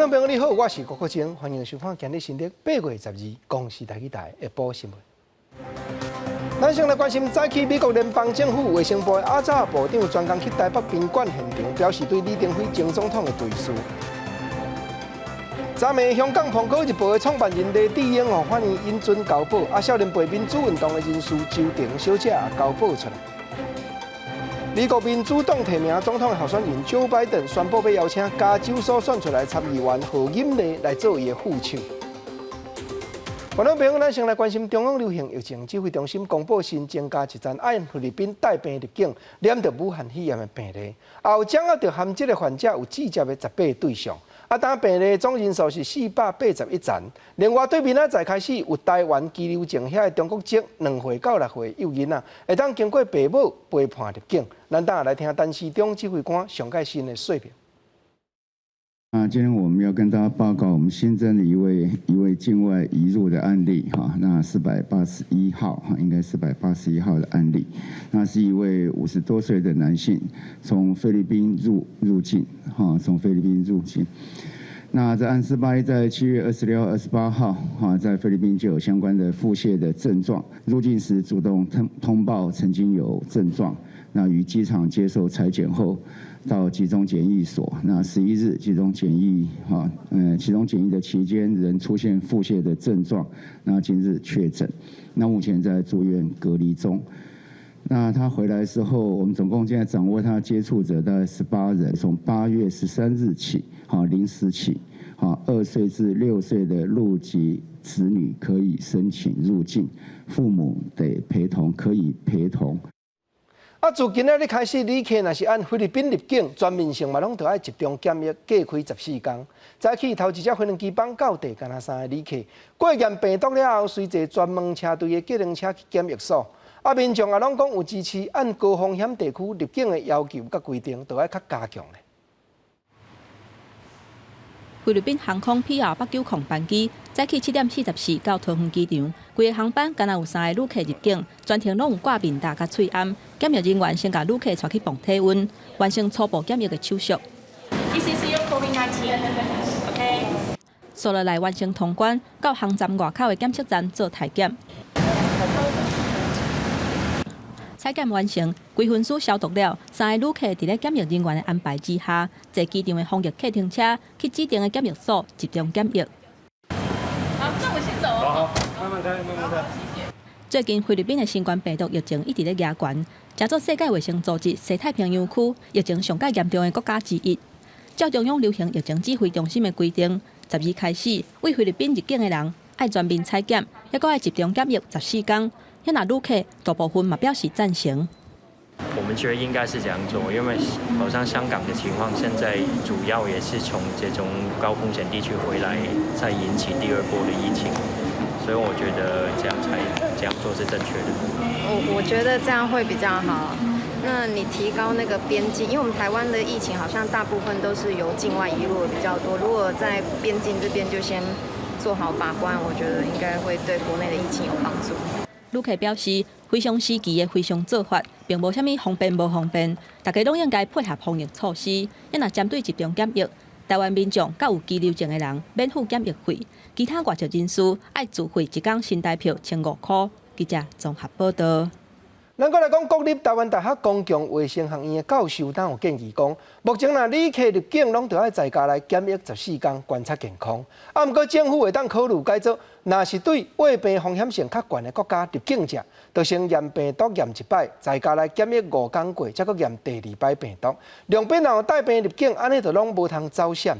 众朋友你好，我是郭国清，欢迎收看今日新历8月12公视台下晡新闻。咱先来关心早起美国联邦政府卫生部的阿扎部长专工去台北宾馆现场，表示对李登辉前总统的对视。昨暝香港《苹果日报》的创办人黎智英欢迎引准交保，少年辈民主运动的人士周庭小姐也交保出来。美国民主党提名总统的候选人Joe Biden宣布要邀请加州所选出来参议员何锦丽来做伊的副手。观众朋友，咱先来关心中央流行疫情指挥中心公布新增加一宗菲律宾带病入境染着武汉肺炎的病例，后掌握着含这个患者有直接的18对象。当病例总人数是481人。另外，对明仔载开始有台湾居留证遐的中国籍2岁到6岁幼囡仔，会当经过父母陪伴入境。咱等下来听陈时中指挥官上届新的说明。今天我们要跟大家报告，我们新增了一位境外移入的案例哈，那481号哈，应该481号的案例，那是一位50多岁的男性，从菲律宾入境哈，从菲律宾入境。那这案481在7月26号、28号哈，在菲律宾就有相关的腹泻的症状，入境时主动通报曾经有症状，那于机场接受采检后。到集中检疫所，那11日集中检疫集中检疫的期间，仍出现腹泻的症状，那今日确诊，那目前在住院隔离中。那他回来之后，我们总共现在掌握他接触者大概18人，从8月13日起，0时起，2岁至6岁的陆籍子女可以申请入境，父母得陪同，可以陪同。自今仔日开始，旅客若是按菲律宾入境，全面性嘛拢着爱集中检疫，隔开14天。早起头一只飞行机放到地，干那3个旅客过验病毒了后，随坐专门车队的计程车去检疫所。民众也拢讲有支持按高风险地区入境的要求甲规定，着爱较加强咧。菲律宾航空 PR890班机早起7点44到桃园机场，规个航班敢若有3个旅客入境，全程拢有挂面罩甲喙安。检疫人员先甲旅客带去磅体温，完成初步检疫的手续。所落来完成通关，到航站外口的检测站做体检。采检完成，规分署消毒了，3个旅客伫咧检疫人员的安排之下，坐机场的防疫客停车去指定的检疫所集中检疫。好，那我先走哦。好，慢慢开。最近菲律宾的新冠病毒疫情一直咧压悬，加做世界卫生组织西太平洋区疫情上界严重的国家之一。照中央流行疫情指挥中心的规定，12开始为菲律宾入境的人爱全面采检，还阁爱集中检疫14天。那旅客大部分嘛表示赞成。我们觉得应该是这样做，因为好像香港的情况，现在主要也是从这种高风险地区回来，再引起第2波的疫情，所以我觉得这样做是正确的。我觉得这样会比较好。那你提高那个边境，因为我们台湾的疫情好像大部分都是由境外移入的比较多，如果在边境这边就先做好把关，我觉得应该会对国内的疫情有帮助。旅客表示，非常时期的非常做法，并无啥物方便无方便，大家拢应该配合防疫措施。若针对集中检疫，台湾民众甲有居留证的人免付检疫费，其他外籍人士爱自费1天新台票1500块。记者综合报道。咱过来讲，国立台湾大学公共卫生学院的教授当有建议讲，目前旅客入境拢着爱在家来检疫14天观察健康。不过政府会当考虑改做，若是对胃病风险性较悬的国家入境者，就先验病毒验1摆，在家来检疫5天过，才阁验第2摆病毒。两边若有带病入境，安尼就拢无通走险。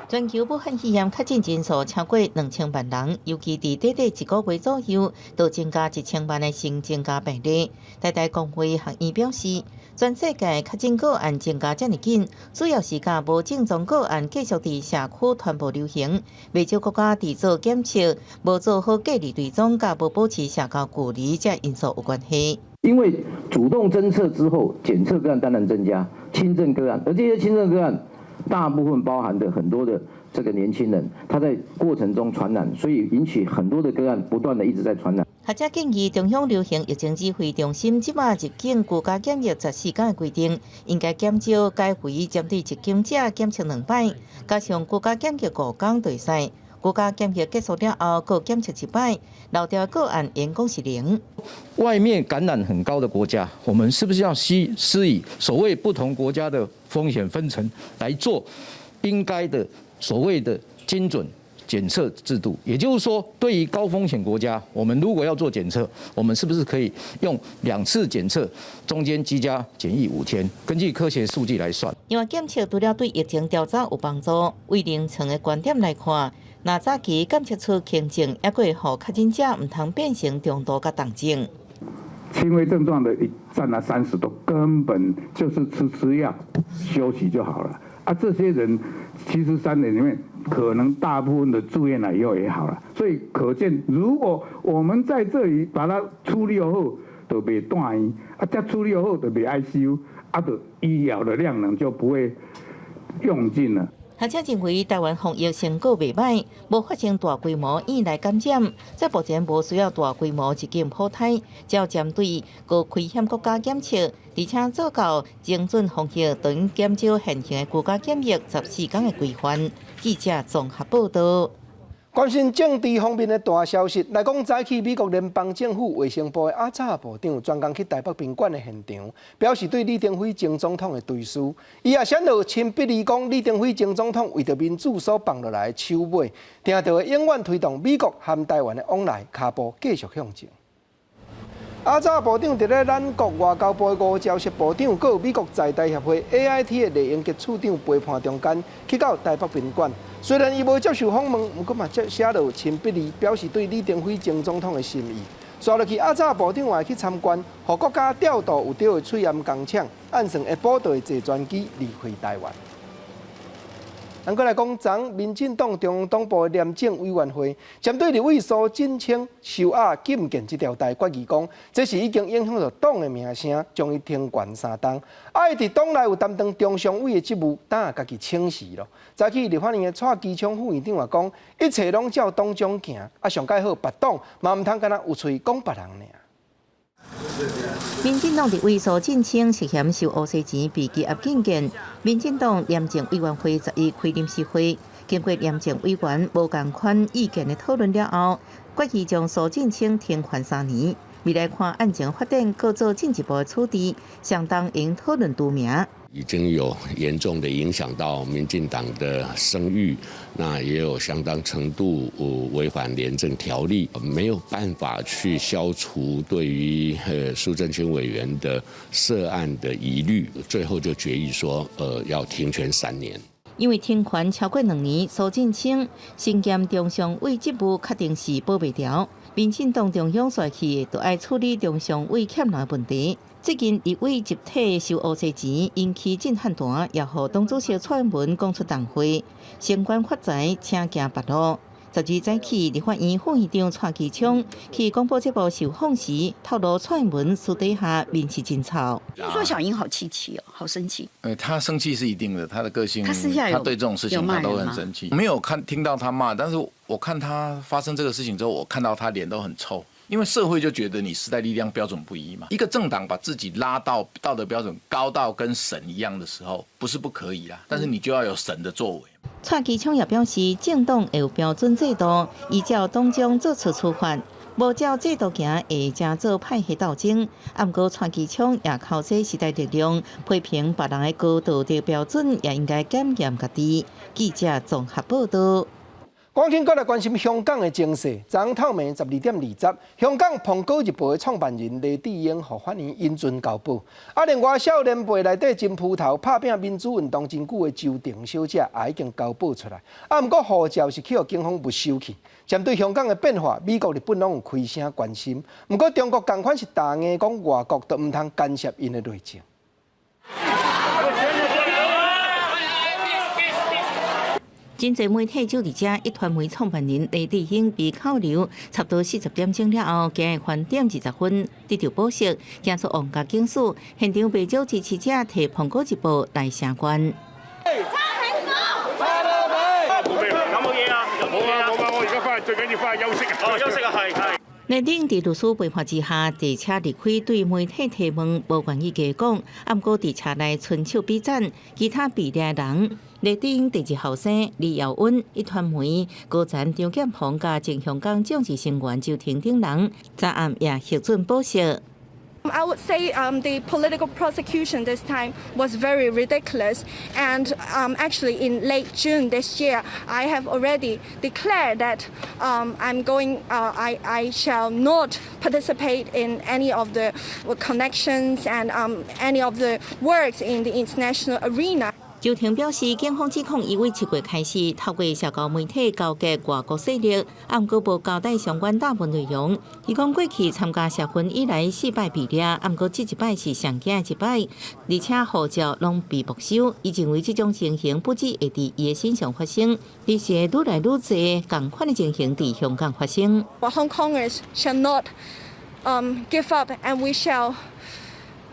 全球武汉肺炎确诊人数超过2000万人，尤其伫短短1个月左右，都增加1000万的新增加病例。台大公卫学院表示，全世界确诊个案增加这么紧，主要是甲无症状个案继续伫社区传播流行，不少国家伫做检测，无做好隔离追踪，甲无保持社交距离这因素有关系。因为主动侦测之后，检测个案当然增加，轻症个案，而这些轻症个案。大部分包含的很多的这个年轻人，他在过程中传染，所以引起很多的个案不断的一直在传染。学者建议中央流行疫情指挥中心即马入境居家检疫14天的规定，应该减少改为针对入境者检测2摆，加上居家检疫5天就会使。居家检疫结束了后，各检测1摆，漏掉个案员工是0。外面感染很高的国家，我们是不是要施以所谓不同国家的风险分层来做应该的所谓的精准检测制度？也就是说，对于高风险国家，我们如果要做检测，我们是不是可以用2次检测，中间居家检疫5天，根据科学数据来算？因为检测除了对疫情调查有帮助，为临床的观点来看，若早期检测出轻症，也可以让确诊者唔通变成中度甲重症。轻微症状的占了30多，根本就是吃药休息就好了啊！这些人73年里面，可能大部分的住院了以后也好了，所以可见，如果我们在这里把它处理后，就别断医啊，再处理后就别 ICU 啊，的医疗的量能就不会用尽了。学者认为，台湾防疫成果袂歹，无发生大规模院内感染，在目前无需要大规模入境普筛，只要针对高危险国家检测，而且做到精准防疫，就应减少现行的居家检疫14天的规范。记者综合报道。关心政治方面的大消息，来讲早起美国联邦政府卫生部的阿扎部长专工去台北宾馆的现场，表示对李登辉前总统的追思。伊也显露亲笔力讲，李登辉前总统为着民主所放落来的手尾，定着会永远推动美国和台湾的往来脚步继续向前。阿扎部长伫咧咱国外交部吴钊燮部长，佮美国在台协会 AIT 的李英杰处长陪伴中间，去到台北宾馆。虽然伊无接受访问，不过嘛写落亲笔字，表示对李登辉前总统的心意。刷落去，阿扎部长也去参观，互国家调度有着的翠岩工厂，按算会报道坐专机离开台湾。咱过来讲，昨民进党中央党部廉政委员会针对立委苏晋清收押禁见这条代决议讲，这是已经影响到党的名声，将伊停权3档。伊伫党内有担当中常委的职务，当然家己清洗咯。早起立法院的蔡其昌副院长也讲，一切拢照党章行，上介好别党嘛唔通干那有嘴讲别人尔。民进党立委苏晋清涉嫌收乌西钱被羁押禁见，民进党廉政委员会11开临时会，经过廉政委员无共款意见的讨论了后，决议将苏晋清停权3年。未来看案情发展，各做进一步的处理，相当应讨论除名。已经有严重的影响到民进党的声誉，那也有相当程度违反廉政条例，没有办法去消除对于苏震清委员的涉案的疑虑，最后就决议说，要停权3年。因为停权超过2年，苏晋清身兼中常委职务，确定是保袂牢。民进党中央帅气，就爱处理中常委欠债问题。最近立委集体收乌西钱，引起震撼弹，也互党主席蔡英文讲出重话，相关发财请行别路。12早起，立法院副院长蔡其昌去广播节目受访时透露，蔡英文私底下面是真吵。听说小英好气哦，好生气。他生气是一定的，他的个性，他私下他对这种事情他都很生气。没有听到他骂，但是我看他发生这个事情之后，我看到他脸都很臭。因为社会就觉得你时代力量标准不一嘛，一个政党把自己拉到道德标准高到跟神一样的时候，不是不可以啦，但是你就要有神的作为。蔡其昌也表示，政党会有标准制度，依照党章做出处罚，无照制度行会加做派系斗争。不过蔡其昌也靠这时代力量批评别人的高道德标准，也应该检验家己。记者综合报道。赶紧过来关心香港的情势。昨透暝12点20，香港《苹果日报》的创办人黎智英和法院引准交保。另外少年辈内底真蒲头拍拼民主运动真久的周庭小姐也已经交保出来。不过护照是去互警方没收去。针对香港的变化，美国、日本拢有开声关心。不过中国同款是大硬讲外国都唔通干涉因的内政。真侪媒体就伫遮一团媒创办人黎智英被扣留，差不多40点钟了后，今日饭店20分得到保释，行出皇家警署，现场不少支持者摕《苹果日报》来声援。有冇嘢啊？冇啊，我而家翻去，最緊要翻去休息。休息啊，係。内定伫律师陪伴之下，伫车离开对媒体提问，无愿意加讲。毋过伫车内伸手比赞，其他被掠人。内定第一后生李耀恩一团媒高层张检峰甲前香港政治成员周庭等人，昨暗也协准保释。I would say the political prosecution this time was very ridiculous, and actually in late June this year, I have already declared that I shall not participate in any of the connections and any of the works in the international arena. 周庭表示，警方指控伊为7月开始透过社交媒体交结外国势力，毋过无交代相关大部分内容。伊讲过去参加社运以来4摆被掠，毋过这一摆是上惊的一摆，而且护照拢被没收。伊认为这种情形不止会伫伊的身上发生，而是愈来愈侪同款的情形伫香港发生。Hong Kongers shall not give up, and we shall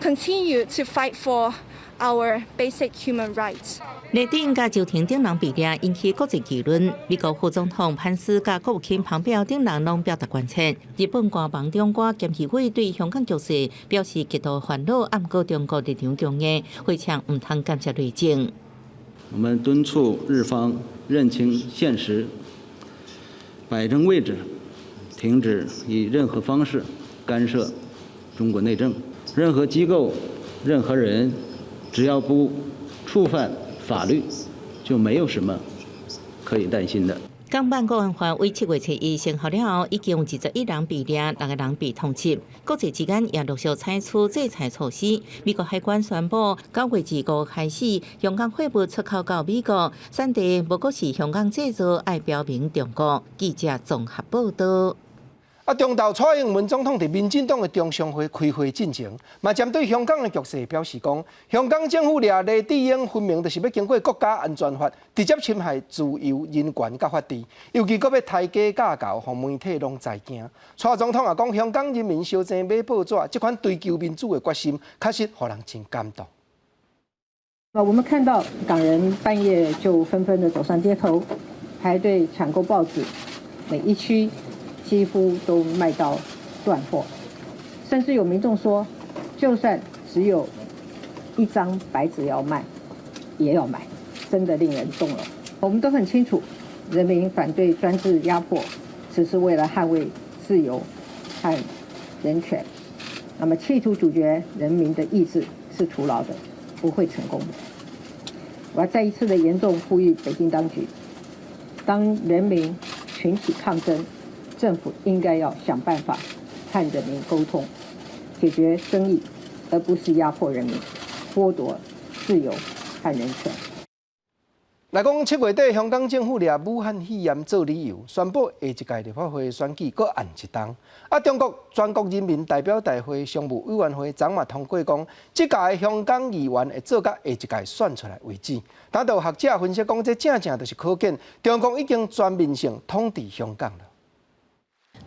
continue to fight for our basic human rights. 内定甲周庭等人被掠，引起国际舆论。美国副总统潘斯甲国务卿庞培奥等人拢表达关切。日本官房中国监协会对香港局势表示极度烦恼，暗过中国立场强硬，非常唔通干涉内政。我们敦促日方认清现实，摆正位置，停止以任何方式干涉中国内政。任何机构、任何人，只要不触犯法律，就没有什么可以担心的。港版国安法为7月7日生效了后，已经有21人被掠，6个人被通缉。国际之间也陆续采取制裁措施。美国海关宣布，9月2日开始，香港货物出口到美国，产地无过是香港制造，爱标明中国。记者综合报道。中道蔡英文总统伫民进党的中常会开会进前，嘛针对香港的局势表示讲，香港政府掠黎智英分明就是要经过国家安全法，直接侵害自由、人权甲法治，尤其佫要抬价架构，互媒体拢知惊。蔡总统也讲，香港人民烧钱买报纸，这款追求民主的决心，确实互人真感动。我们看到港人半夜就纷纷的走上街头，排队抢购报纸，每一区几乎都卖到断货，甚至有民众说，就算只有1张白纸要卖，也要买，真的令人动容。我们都很清楚，人民反对专制压迫，只是为了捍卫自由和人权。那么企图阻绝人民的意志是徒劳的，不会成功的。我要再一次的严重呼吁北京当局，当人民群体抗争，政府应该要想办法和人民沟通，解决争议，而不是压迫人民、剥夺自由和人权。来讲7月底，香港政府掠武汉肺炎做理由，宣布下一届立法会选举搁按一冬。中国全国人民代表大会常务委员会昨嘛通过讲，这届香港议员会做到下一届选出来为止。但有学者分析讲，这正正就是可见中国已经全面性统治香港了。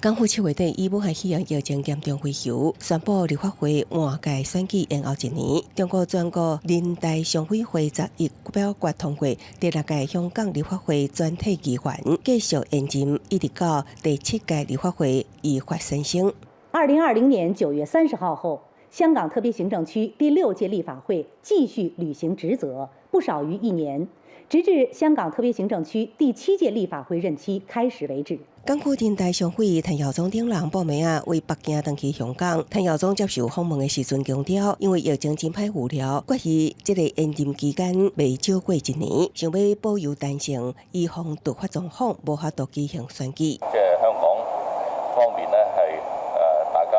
港府7月底以武汉肺炎疫情严重为由，宣布立法会换届选举延后1年。中国全国人大常委会昨日表决通过，第6届香港立法会全体议员继续延任，一直到第7届立法会依法生效。2020年9月30号后，香港特别行政区第6届立法会继续履行职责，不少于1年，直至香港特别行政区第7届立法会任期开始为止。港府人大常委谭耀宗等人报名为北京登去香港。谭耀宗接受访问的时阵强调，因为疫情真歹无聊，决议这个延任期间未少过1年，想要保有弹性，以防突发状况无法度举行选举。即係香港方面咧，係大家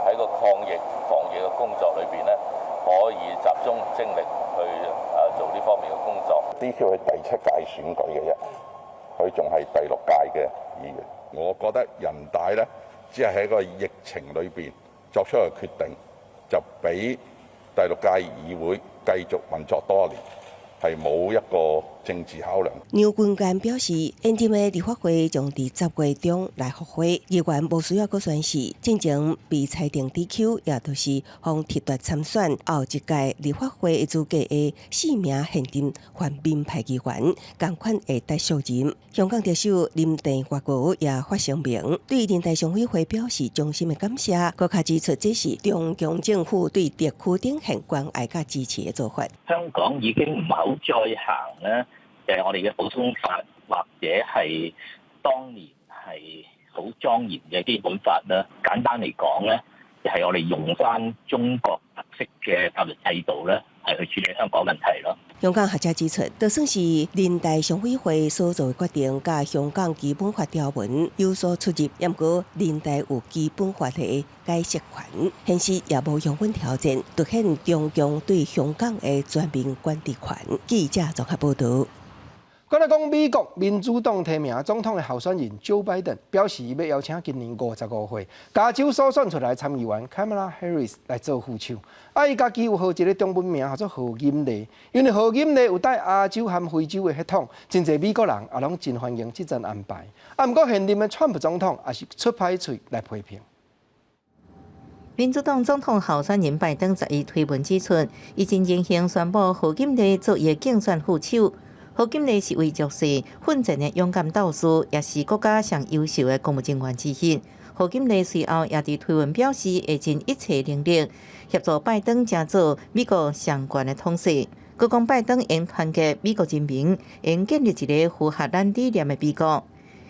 喺個抗疫防疫嘅工作裏邊咧，可以集中精力去做呢方面嘅工作。DQ 係第7屆選舉嘅啫，佢仲係第6屆嘅議員。我覺得人大咧，只係喺個疫情裏邊作出個決定，就俾第6屆議會繼續運作多年，係冇一個政治考量。杨君干表示，现今的立法会将伫10月中来复会，议员无需要搁宣誓，进前被裁定 DQ， 也就是向剥夺参选后一届立法会的资格的4名现任泛民派议员，同款会得受任。香港特首林郑月娥也发声明，对人大常委会表示衷心的感谢，搁较指出这是中共政府对特区顶限关爱甲支持的做法。香港已經唔係好再行咧，我哋嘅普通法或者係當年係好莊嚴嘅基本法啦。簡單嚟講咧，就係我哋用翻中國特色嘅法律制度咧，係去處理香港問題咯。香港學者指出，就算是人大常委會所做嘅決定，甲香港基本法條文有所出入，不過人大有基本法嘅解釋權，現時也無充分條件，凸顯中共對香港嘅全面管治權。記者綜合報導。我來講，美國民主黨提名總統的候選人 Joe Biden 表示，要邀請今年55歲加州所選出來參議員 Kamala Harris 來做副手。伊家己有號一個中文名叫做何金麗，因為何金麗有帶亞洲和非洲的血統，真濟美國人也攏真歡迎這陣安排。不過現任的川普總統也是出歹喙來批評。民主黨總統候選人拜登11推文指出，已經進行宣布何金麗作為競選副手。何金麗是位弱勢、奮戰的勇敢鬥士，也是國家上優秀的公務人員之一。何金麗隨後也在推文表示，會盡一切能力協助拜登成就美國相關的統治。佢講拜登應團結美國人民，應建立一個符合咱理念的美國。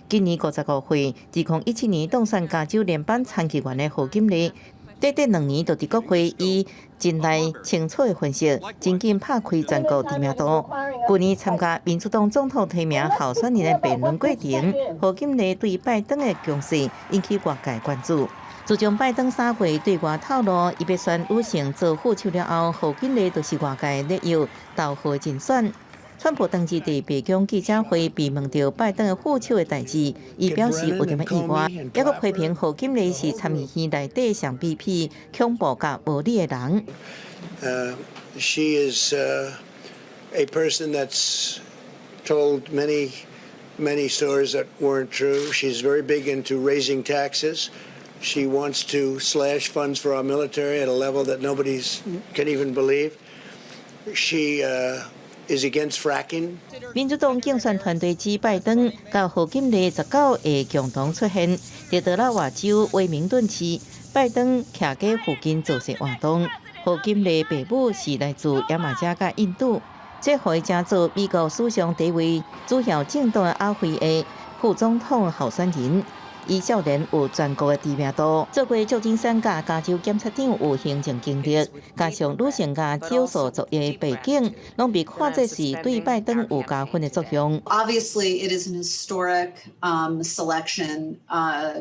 今年55歲，2017年當選加州聯邦參議員的何金麗，短短2年就佇國會以真來清楚的分析，真緊拍開全國知名度。去年參加民主黨總統提名候選人的辯論過程，何金麗對拜登的強勢引起外界關注。自從拜登3月對外透露，伊要選女性做副手了後，何金麗就是外界熱議投何競選。川普當時喺白宮記者會被問到拜登嘅副手嘅代志，伊表示有點意外，也閣批評何金麗是參議院內底上卑鄙、恐怖甲無理嘅人。She is a person that's told many stories that weren't true. She's very big into raising taxes. She wants to slash funds for our military at a level that nobody can even believe. She is against fracking. 民主黨競選團隊指拜登甲何金麗19會共同出現，在德拉華州威明頓市，拜登徛喺附近做些活動。何金麗父母是來自亞馬加甲印度，這可以成做美國史上第一位主要政黨的亞非的副總統候選人。伊少年有全國的知名度，做過舊金山甲加州檢察長有行政經歷，加上女性甲少數族裔背景，攏被看作是對拜登有加分的作用。Obviously, it is an historic selection.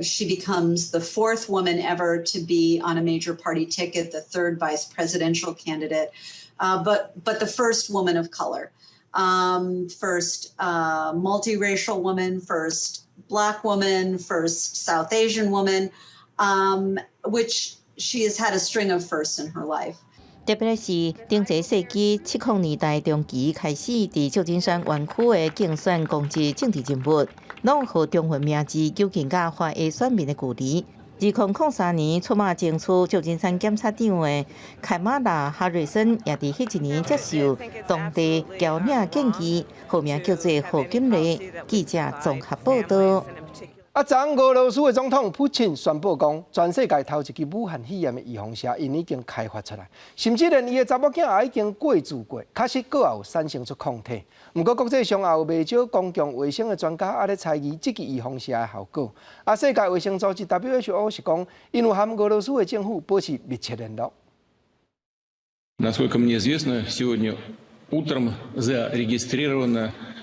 She becomes the 4th woman ever to be on a major party ticket, the 3rd vice presidential candidate, but the first woman of color, first multiracial woman, first Black woman, first South Asian woman, which she has had a string of firsts in her life. 特別是頂一世紀70年代中期開始，喺舊金山灣區的競選攻擊政治人物，攏和中文名字究竟甲華裔選民的距離。2003年出馬爭取舊金山檢察長的凱馬拉·哈瑞森，也喺迄一年接受當地僑領建議，後名叫做何金麗。記者綜合報道。昨俄羅斯的總統普京宣布講，全世界頭一支武漢肺炎的預防射因已經開發出來，甚至連伊的查某囝也已經過注過，確實閣也有產生出抗體。不過國際上也有未少公共衛生的專家也在猜疑這支預防射的效果。世界衛生組織 WHO 是講，因為和俄羅斯的政府保持密切聯絡。Насколько мне известно, сегодня утром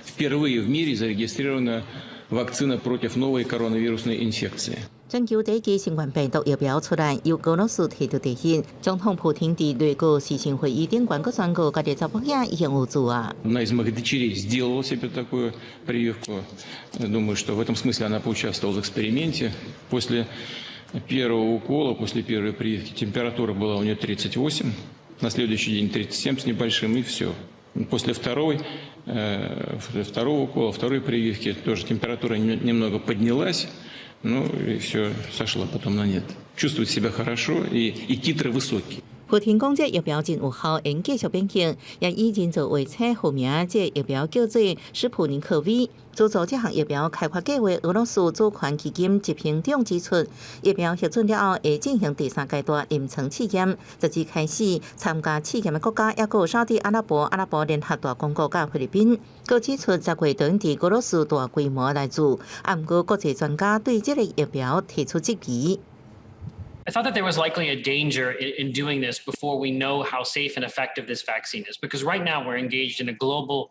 впервые в мире зарегистрирована вакцина против новой коронавирусной инфекции. 全球第一劑新冠病毒疫苗出來，由俄羅斯提出提醒，總統普京在內閣視訊會議頂懸閣宣告，家己查某囝已經有做啊。Одна из моих дочерей сделала себе такую прививку. Думаю, что в этом смысле она поучаствовала в эксперименте. После первого укола, после первой прививки температура была у нее 38, на следующий день 37 с небольшим, и все. После второго укола, второй прививки тоже температура немного поднялась, ну и все, сошло потом на нет. Чувствует себя хорошо и титры высокие.普天讲这疫苗真有效，应继续变形，也以人造卫星号名这疫苗叫做斯普尼克 V。资助这项疫苗开发计划，俄罗斯主权基金执行长指出，疫苗核准了后会进行第3阶段临床试验。截至开始参加试验的国家，也有沙特阿拉伯、阿拉伯联合大公国甲菲律宾。佮指出10月将伫俄罗斯大规模来做，不过国际专家对这个疫苗提出质疑。I thought that there was likely a danger in doing this before we know how safe and effective this vaccine is, because right now we're engaged in a global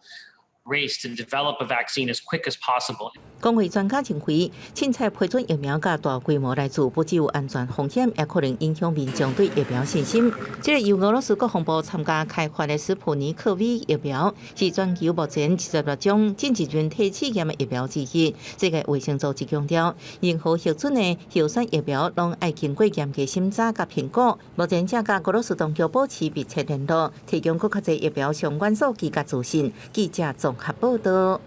race to develop a vaccine as quick as possible. 工会专家认为，凊彩批准疫苗甲大规模来做，不只有安全风险，也可能影响民众对疫苗信心。这个由俄罗斯国防部参加开发的斯普尼克 V 疫苗，是全球目前76种进行人体试验的疫苗之一。世界卫生组织强调，任何核准的候选疫苗拢要经过严格审查甲评估。目前正甲俄罗斯当局保持密切联络，提供更较侪疫苗相关数据甲资讯。记者综合报道。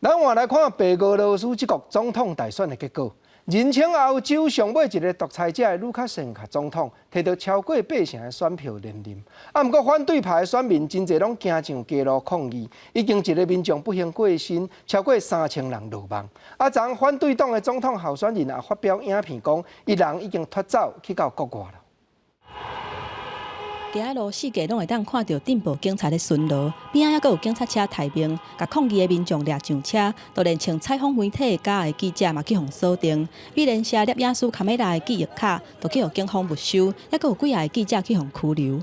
咱换来看白俄罗斯这国总统大选的结果，人称欧洲上尾一个独裁者的卢卡申科总统，摕到超过8成的选票连任。不过反对派的选民真侪拢行上街路抗议，已经一个民众不幸过身，超过3000人落网。昨反对党的总统候选人也发表影片讲，伊人已经脱走去到国外了。街仔路四界拢会当看到镇暴警察咧巡逻，边仔还佫有警察车抬兵，甲抗议的民众掠上车，就连像采访媒体假的记者嘛去互锁定。美联社摄影师卡梅拉的记忆卡，就去互警方没收，还佫有几个记者去互拘留。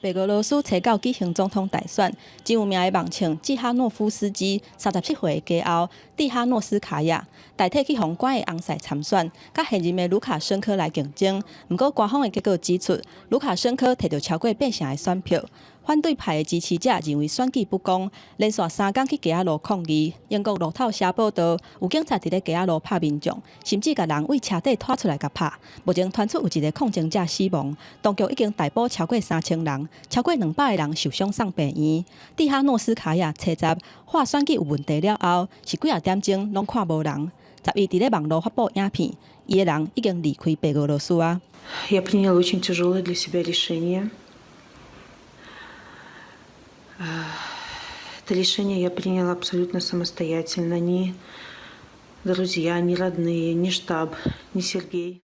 白俄罗斯提到举行总统大选，真有名的网称季哈诺夫斯基37岁的家后蒂哈诺斯卡亚代替去红馆的昂塞参选，甲现任的卢卡申科来竞争。不过官方的结果指出，卢卡申科摕到超过8成的选票。反对派的支持者认为选举不公，连续3天去街仔路抗议。英国路透社报道，有警察伫咧街仔路拍民众，甚至甲人为车底拖出来甲拍。目前传出有一个抗争者死亡，当局已经逮捕超过3000人，超过200个人受伤送病院。蒂哈诺斯卡亚初十话选举有问题了后，是几啊点钟拢看无人。11伫咧网络发布影片，伊个人已经离开白俄罗斯啊。Я приняла очень тяжелое для себя решение. Это решение я приняла абсолютно самостоятельно. Ни друзья, ни родные, ни штаб, ни Сергей.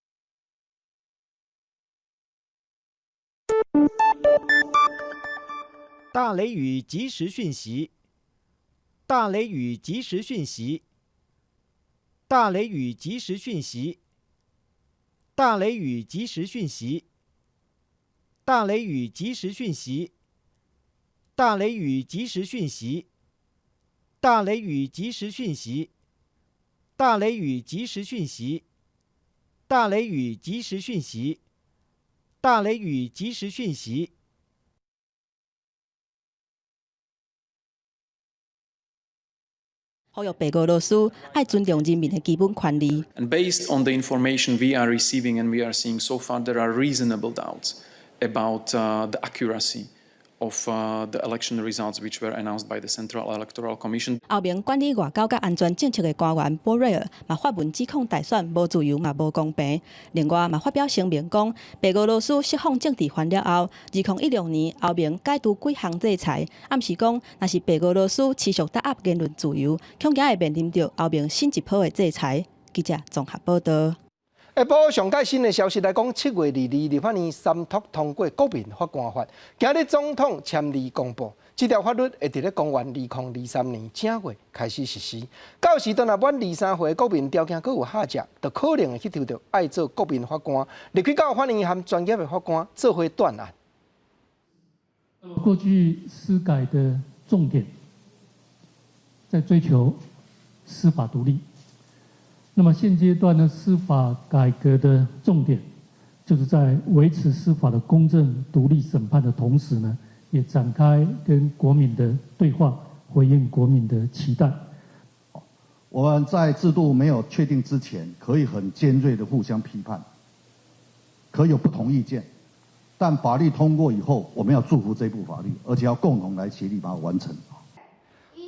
大雷雨即时讯息，大雷雨即时讯息，大雷雨即时讯息，大雷雨即时讯息，大雷雨即时讯息。大雷雨即时讯息，大雷雨即时讯息，大雷雨即时讯息，大雷雨即时讯息，大雷雨即时讯息。呼吁白俄羅斯愛尊重人民的基本權利。And based on the information we are receiving and we are seeing so far, there are reasonable doubts about the accuracy of the election results which were announced by the Central Electoral Commission. 后面管理外交甲安全政策的官员波瑞尔嘛发文指控大选无自由嘛无公平，另外嘛发表声明讲，白俄罗斯释放政治犯了后，2016年后面解除几项制裁，暗示讲若是白俄罗斯持续打压言论自由，恐惊会面临到后面新一波的制裁。记者综合报道。下晡上届新的消息来讲，7月22日，立法院三读通过《国民法官法》，今日总统签字公布。这条法律会伫咧公元2023年正月开始实施。到时阵若满23岁国民条件佫有下降，就可能会去抽到爱做国民法官，入去到法院和专业的法官做伙断案。过去司改的重点在追求司法独立。那么现阶段呢，司法改革的重点就是在维持司法的公正、独立审判的同时呢，也展开跟国民的对话，回应国民的期待。我们在制度没有确定之前，可以很尖锐的互相批判，可以有不同意见，但法律通过以后，我们要祝福这部法律，而且要共同来协力把它完成。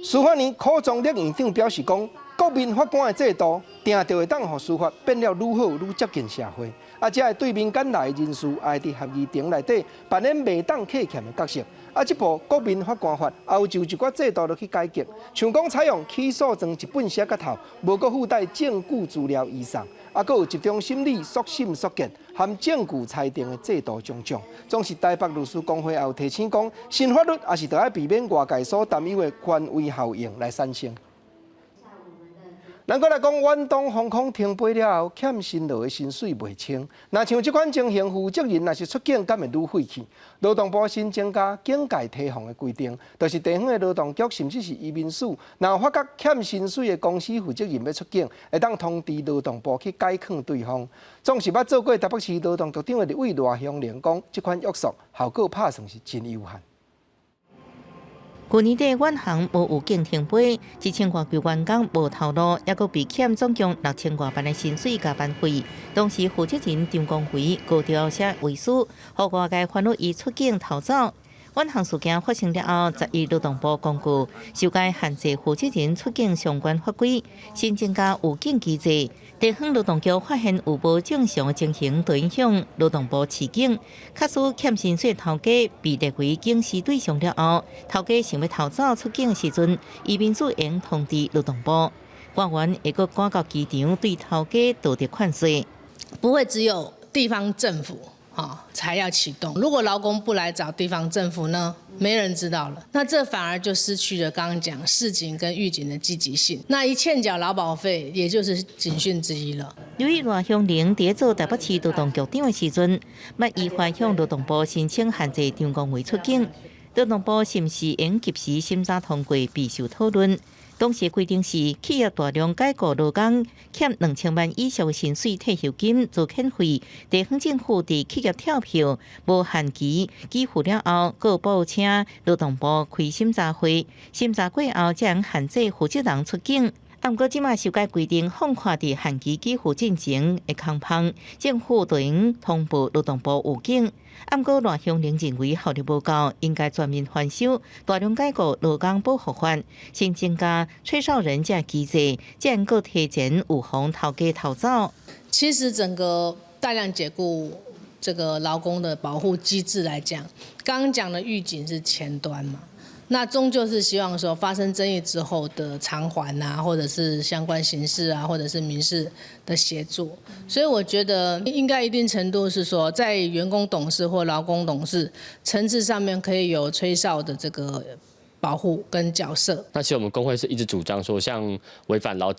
司法院考状律院长表示讲，国民法官的制度，定就会当让司法变了愈好愈接近社会，这会对民间来的人士，也会伫合议庭内底扮演未当客欠的角色。这部国民法官法也有就一寡制度去改革，像讲采用起诉状一本写个头，无搁附带证据资料移送，搁有集中审理速审速决含证据裁定的制度种种。总是台北律师公会也有提醒讲，新法律也是得要避免外界所担忧的权威效应来产生。咱搁来讲，远东航空停飞了后，欠薪落的薪水未清。那像这款情形，负责人若是出境，敢会愈费气？劳动部新增加警戒提防的规定，就是地方的劳动局甚至是移民署，若有发觉欠薪水的公司负责人要出境，会当通知劳动部去解劝对方。总是捌做过台北市劳动局长的立委罗香莲讲，这款约束效果拍算是真有限。去年底远航无有境停飞，1000多个员工无头路，也佫被欠总共6000多万的薪水加班费。当时负责人张光辉高调写遗书，互外界烦恼伊出境逃走。远航事件发生了后，11劳动部公告修改限制负责人出境相关法规，新增加有境机制。地方劳动局发现有无正常的情形，就影响劳动部示警。确实欠薪水头家被列为警示对象了后，头家想要逃走出境时阵，移民署应通知劳动部，官员会阁赶到机场对头家夺得款税。不会只有地方政府才要启动。如果劳工不来找地方政府呢，没人知道了，那这反而就失去了刚刚讲示警跟预警的积极性。那一欠缴劳保费，也就是警讯之一了。由于罗香玲在做台北市劳动局长的时阵，捌依法向劳动部申请限制张光辉出境，劳动部是不是应及时审查通过，备受讨论。当时规定是，企业大量解雇劳工，欠2000万以上的薪水退休金、资遣费，地方政府伫企业跳票无限期给付了后，各报请劳动部开审查会，审查过后才能限制负责人出境。不过，即马修改规定，放宽伫限期给付进前的空棚，政府就应通报劳动部有境。不过，罗香玲认为效率无够，应该全面翻修大量解雇劳工保护法，先增加吹哨人这机制，才能够提前预防头家逃走。其实，整个大量解雇这个劳工的保护机制来讲，刚刚讲的预警是前端嘛。那终究是希望说，发生争议之后的偿还啊，或者是相关刑事啊，或者是民事的协助。所以我觉得应该一定程度是说，在员工董事或劳工董事层次上面，可以有吹哨的这个保护跟角色。那其实我们工会是一直主张说，像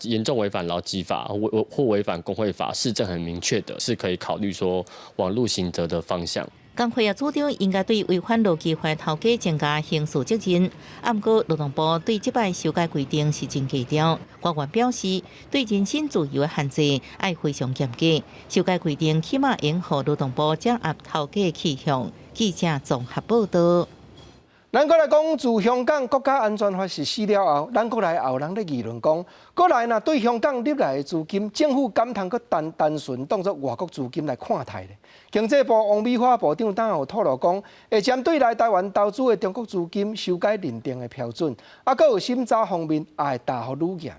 严重违反劳基法或违反工会法，市政很明确的是可以考虑说网络刑责的方向。工会也主张应该对违反劳基法的头家增加刑事责任。不过，劳动部对这摆修改规定是真低调。官员表示，对人身自由的限制要非常严格。修改规定起码应予劳动部掌握头家的去向。记者综合报道。咱搁来讲，自香港国家安全法实施了后，咱国内也有人咧议论讲，国内若对香港入来的资金，政府敢通搁单纯当作外国资金来看待咧？经济部王美花部长当有透露讲，会针对来台湾投资的中国资金修改认定的标准，搁有审查方面也会大幅愈严。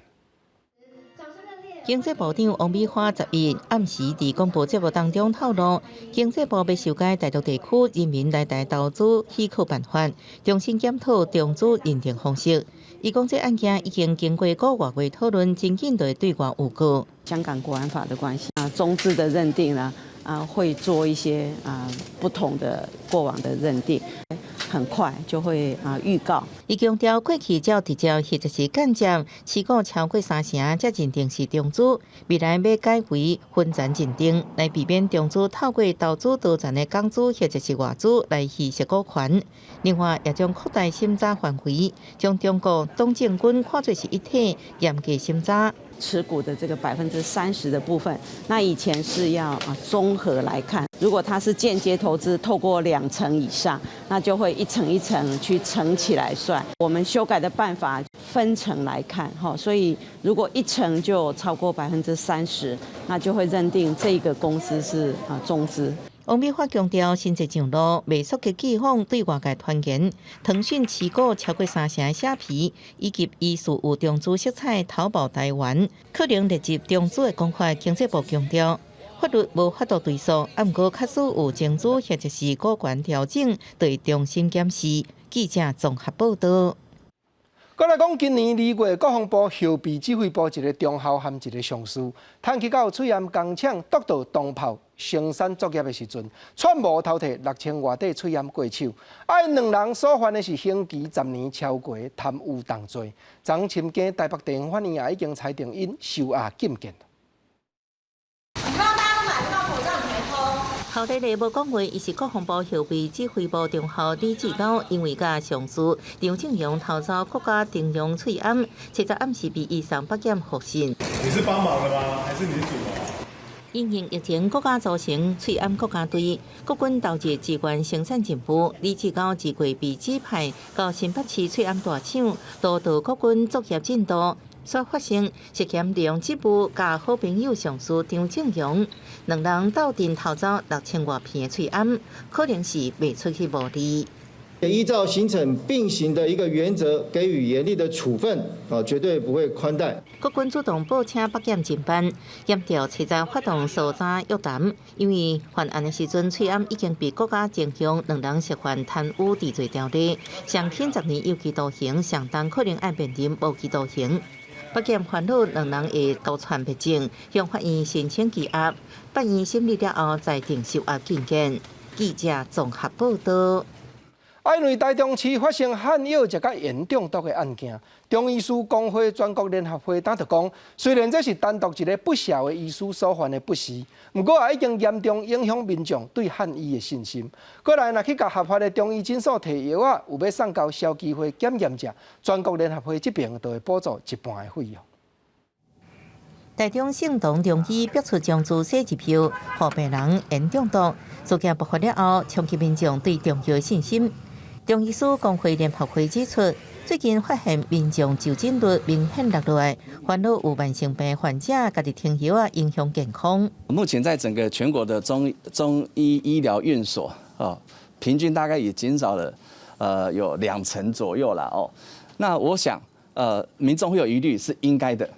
经济部长王美花11暗时伫广播节目当中透露，经济部要修改大陆地区人民来台投资许可办法，重新检讨中资认定方式。伊讲，这案件已经经过个月讨论，真紧就会对外有告。香港国安法的关系中资的认定呢会做一些不同的过往的认定。很快就会预告。伊强调，过去只有直接或者是间接持股超过3成，才认定是中资。未来要改为分层认定，来避免中资透过投资多层的港资或者是外资来稀释股权。另外，也将扩大审查范围，将中国党政军看作是一体，严格审查。持股的这个30%的部分，那以前是要综合来看，如果它是间接投资，透过2成以上，那就会一层一层去乘起来算。我们修改的办法分层来看，所以如果1成就超过30%，那就会认定这个公司是中资。王美花强调，新制上路未缩嘅寄放对外界传言，腾讯持股超过3成的虾皮，以及疑似有中资色彩投保台湾，可能列入中资的讲法。经济部强调，法律无法度追溯，不过确实有情资或者是股权调整，对重新检视。记者综合报道。再来讲，今年2月，国防部后备指挥部一个中校和一个上士，探去到翠岩工厂督导东炮生产作业的时阵，串谋偷摕6000外底翠岩过手。因2人所犯的是刑期10年超过贪污重罪。昨深更台北地方法院也已经裁定因收押禁见。后日内部讲话，伊是国防部后备指挥部中校李志高，因为甲上司张正阳偷走国家定用翠暗，切在暗时被移送北检复审。你是帮忙的吗？还是你是主谋？因应疫情，国家组成翠暗国家队，国军投入资源生产进步。李志高自过被指派到新北市翠暗大厂，督导国军作业进度。所发生涉嫌利用职务甲好朋友上司张正阳2人斗阵偷走6000外片的翠暗，可能是卖出去无利。依照刑惩并行的一个原则，给予严厉的处分，绝对不会宽待。国军主动报请北检侦办，检调车站发动搜查约谈，因为犯案的时阵，翠暗已经被国家正向2人涉犯贪污治罪条例，上轻10年有期徒刑，上当可能要面临无期徒刑。北检烦恼2人会勾串别证，向法院申请羁押，法院审理了后再定收押禁见。记者综合报道。因为台中市发生汉药食甲严中毒的案件，中医师工会全国联合会打着讲，虽然这是单独一个不肖的医师所犯的不是，不过也已经严重影响民众对汉医的信心。过来若去甲合法的中医诊所摕药啊，有要送到消基会检验者，全国联合会这边就会补助1半的费用。台中省同中医逼出将注射一票，予病人严中毒。事件爆发了后，冲击民众对中药的信心。中医师工会联合会指出，最近发现民众就诊率明显落落来，烦恼有慢性病患者家己停药影响健康。目前在整个全国的中医医疗院所平均大概也减少了有2成左右了哦。那我想民众会有疑虑是应该的，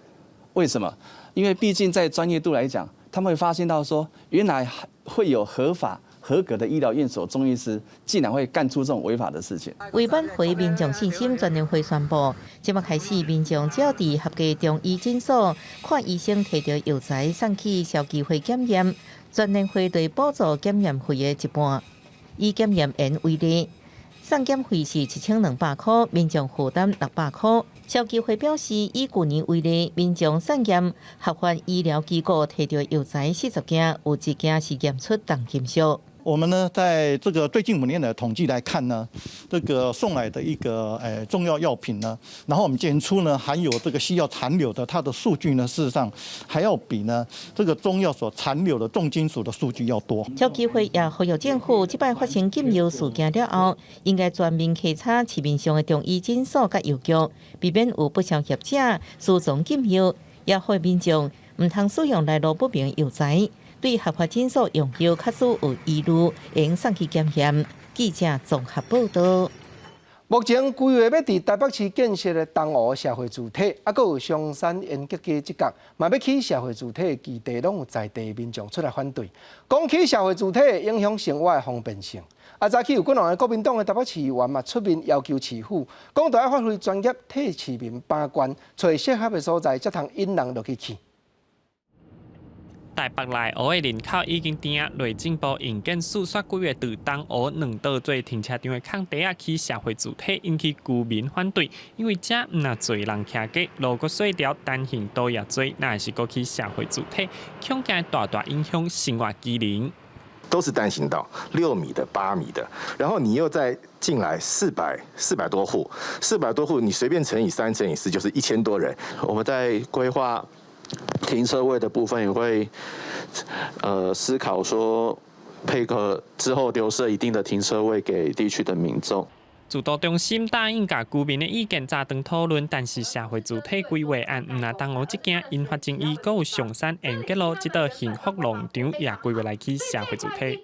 为什么？因为毕竟在专业度来讲，他们会发现到说，原来会有合格的医疗院所中医师竟然会干出这种违法的事情。为挽回民众信心，专联会宣布，即麦开始，民众只要伫合格中医诊所看医生摕到药材送去消基会检验，专联会对补助检验费的1半。以检验员为例，送检费是1200块，民众负担600块。消基会表示，以去年为例，民众送检合法医疗机构摕到药材40件，有1件是验出重金属。我们呢，在这个最近5年的统计来看呢，这个送来的一个中药药品呢，然后我们检出呢含有这个西药残留的，它的数据呢，事实上还要比呢这个中药所残留的重金属的数据要多。消基会也呼吁政府，即摆发生禁药事件了后，应该全面稽查市面上的中医诊所甲药局，避免有不肖业者私藏禁药，也呼吁民众唔通使用来路不明药材。对合法诊所用药确实有疑虑，应送去检验。记者综合报道。目前规划要伫台北市建设的东湖社会主体，还有松山延吉街这角，嘛要起社会主体的基地，拢有在地民众出来反对，讲起社会主体影响生活的方便性。早起有几名国民党的台北市议员嘛出面要求市府，讲要发挥专业替市民把关，找适合的所在，才通引人落去起。台北内湖的人口已经定内政部营建署说规划từ东湖2道做停车场的空地起社会主体，引起居民反对，因为这唔那侪人徛过，路个水条单行道也多，那是过去社会主体，恐惊大大影响生活机能。都是单行道，6米的、8米的，然后你又再进来400多户，你随便乘以3乘以4就是1000多人。我们在规划停车位的部分也会思考说配合之后留设一定的停车位给地区的民众。自导中心答应甲居民的意见早顿讨论，但是社会主体规划案唔若当我即件引发争议，佮有上山沿街路这道幸福农场也规划来去社会主体。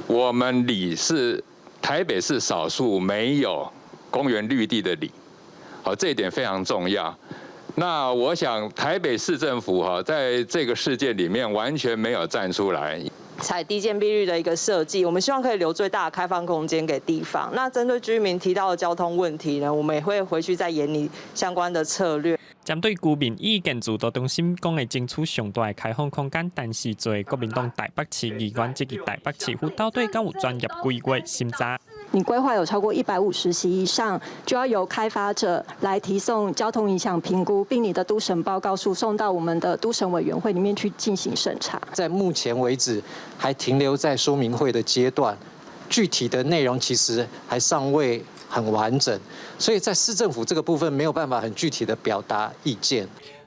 我们里是台北市少数没有公园绿地的里，好，这一点非常重要。那我想台北市政府在这个事件里面完全没有站出来。采低建蔽率的一个设计，我们希望可以留最大的开放空间给地方。那针对居民提到的交通问题呢，我们也会回去再研拟相关的策略。针对居民意见，自导中心讲会争取上大的开放空间，但是作为国民党台北市议员以及台北市府到底敢有专业规划审查？你规划有超过150席以上，就要由开发者来提送交通影响评估，并你的都审报告书送到我们的都审委员会里面去进行审查。在目前为止，还停留在说明会的阶段，具体的内容其实还尚未很完整，所以在市政府这个部分没有办法很具体的表达意见。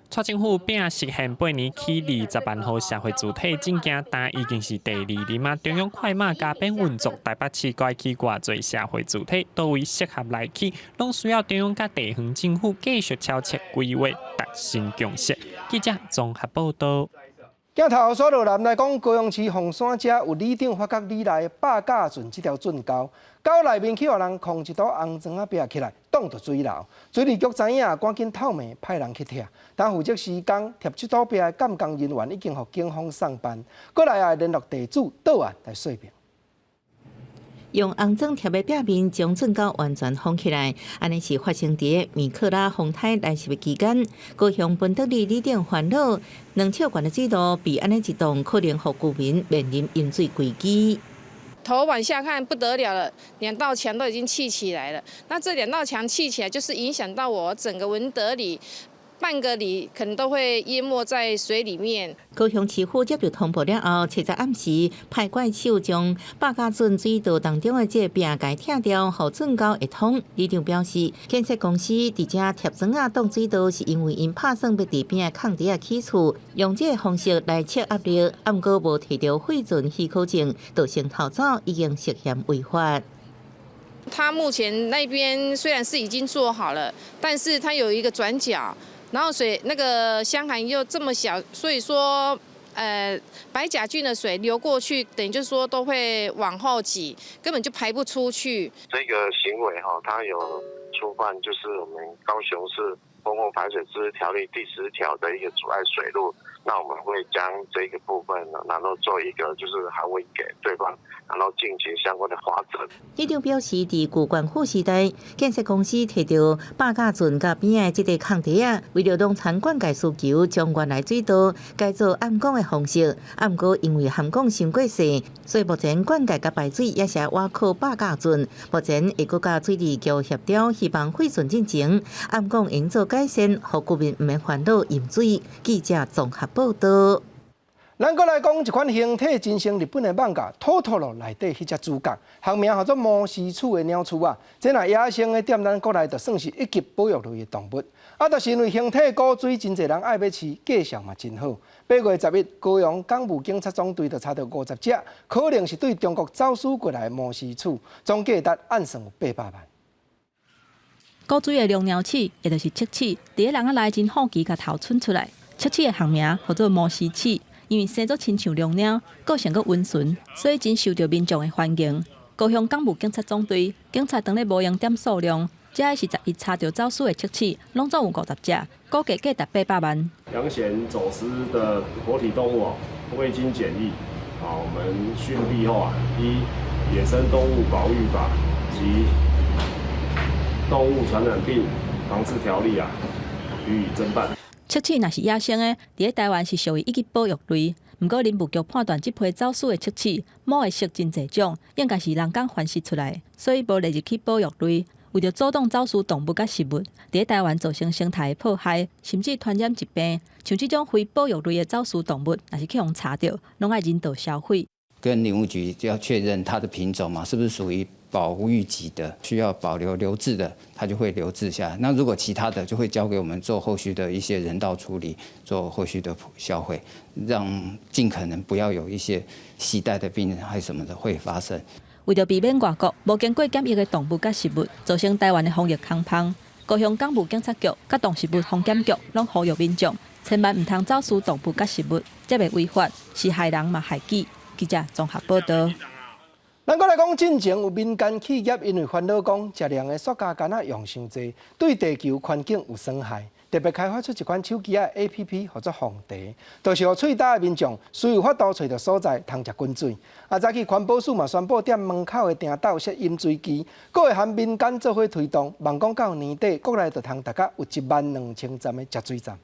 蔡政府并实现8年起20万户社会主体证件，但已经是第2年啊。中央快马加鞭运作，台北市该起偌侪社会主体，都位适合来起，拢需要中央甲地方政府继续超前规划，达成共识。记者综合报道。镜头所落南来讲，高雄市凤山街有里长发觉里内八甲圳这条圳沟，沟内面去互人控一堵红砖啊壁起来，挡住水流。水利局知影，赶紧透明派人去拆。但负责施工贴这堵壁的监工人员已经互警方送办，过来也联络地主到案来说明。用红砖贴的壁面将圳沟完全封起来，安尼是发生伫米克拉风台来袭的期间。高雄本德里里长烦恼2尺悬的水路比安尼一动，可能互居民面临淹水危机。头往下看不得了了，2道墙都已经砌起来了。那这2道墙砌起来，就是影响到我整个文德里。半个里可能都会淹没在水里面。高雄市府接到通报了后，7日暗时派怪手将八甲圳水道当中的这壁给拆掉，互圳沟会通。里长表示，建设公司伫这贴砖啊挡水道，是因为因拍算要地边的空地啊起厝，用这个方式来测压力，暗过无摕到废圳许可证，造成逃走已经涉嫌违法。他目前那边虽然是已经做好了，但是它有一个转角。然后水那个箱涵又这么小，所以说，白甲郡的水流过去，等于就是说都会往后挤，根本就排不出去。这个行为它有触犯就是我们高雄市公共排水治理条例第10条的一个阻碍水路。那我们会将这个部分呢，然后做一个就是还会给对方，然后进行相关的罚则。里长表示，伫旧关府时代，建设公司摕到八甲圳甲边的这个空地啊，为了农产灌溉需求，将原来水道改造暗管的方式。暗过因为涵管伤过细，所以目前灌溉甲排水也是挖靠八甲圳。目前会搁甲水利局协调，希望废圳进前，暗管营造改善，互居民唔免烦恼淹水。记者综合报道。咱搁来讲一款形体真像日本的艋舺托托罗内底迄只主角，学名叫做摩西鼠的鸟鼠啊。这若野生的踮咱国内，就算是一级保育类的动物。啊，就是因为形体古锥，真侪人爱要饲，介绍嘛真好。8月11日，高雄港务警察总队就查到50只，可能是对中国走私过来的摩西鼠，总价值按算有800万。古锥的龙鸟鼠，也就是赤鼠，伫咧人仔内真好奇，甲头伸出来。赤鼠的学名叫做摩西鼠，因为生作亲像龙鸟，个性佫温顺，所以真受到民众的欢迎。高雄港务警察总队警察当咧无用点数量，这是11查到走私的赤鼠，拢总有50只，估计价值800万。扬贤走私的活体动物未经检疫，我们训毕后依野生动物保育法及动物传染病防治条例予以侦办。赤鼠若是野生的，伫咧台湾是属于一级保育类。不过，林务局判断这批走私的赤鼠，毛的色真侪种，应该是人工繁殖出来，所以无列入去保育类。为着阻挡走私动物甲食物，伫咧台湾造成生态破坏，甚至传染疾病。像这种非保育类的走私动物，若是去互查到，拢爱人道销毁。跟林务局就要确认它的品种嘛，是不是属于保护育级的，需要保留留置的，它就会留置下来。那如果其他的，就会交给我们做后续的一些人道处理，做后续的销毁，让尽可能不要有一些携带的病人还什么的会发生。为着避免外国无经过检疫的动物甲食物造成台湾的防疫空窗，高雄港务警察局甲动食物防检局拢呼吁民众千万唔通走私动物甲食物，则袂违法，是害人嘛害己。记者综合报道。咱搁来讲，进前有民间企业因为烦恼讲食量的塑胶干用伤济，对地球环境有损害，特别开发出一款手机啊 APP， 叫做防茶，就是互喙焦的民众随有法度找到所在通食滚水。早起环保署嘛宣布，店门口的埕斗设饮水机，搁会含民间做伙推动，望讲到年底国内就通大家有12000站的食水站。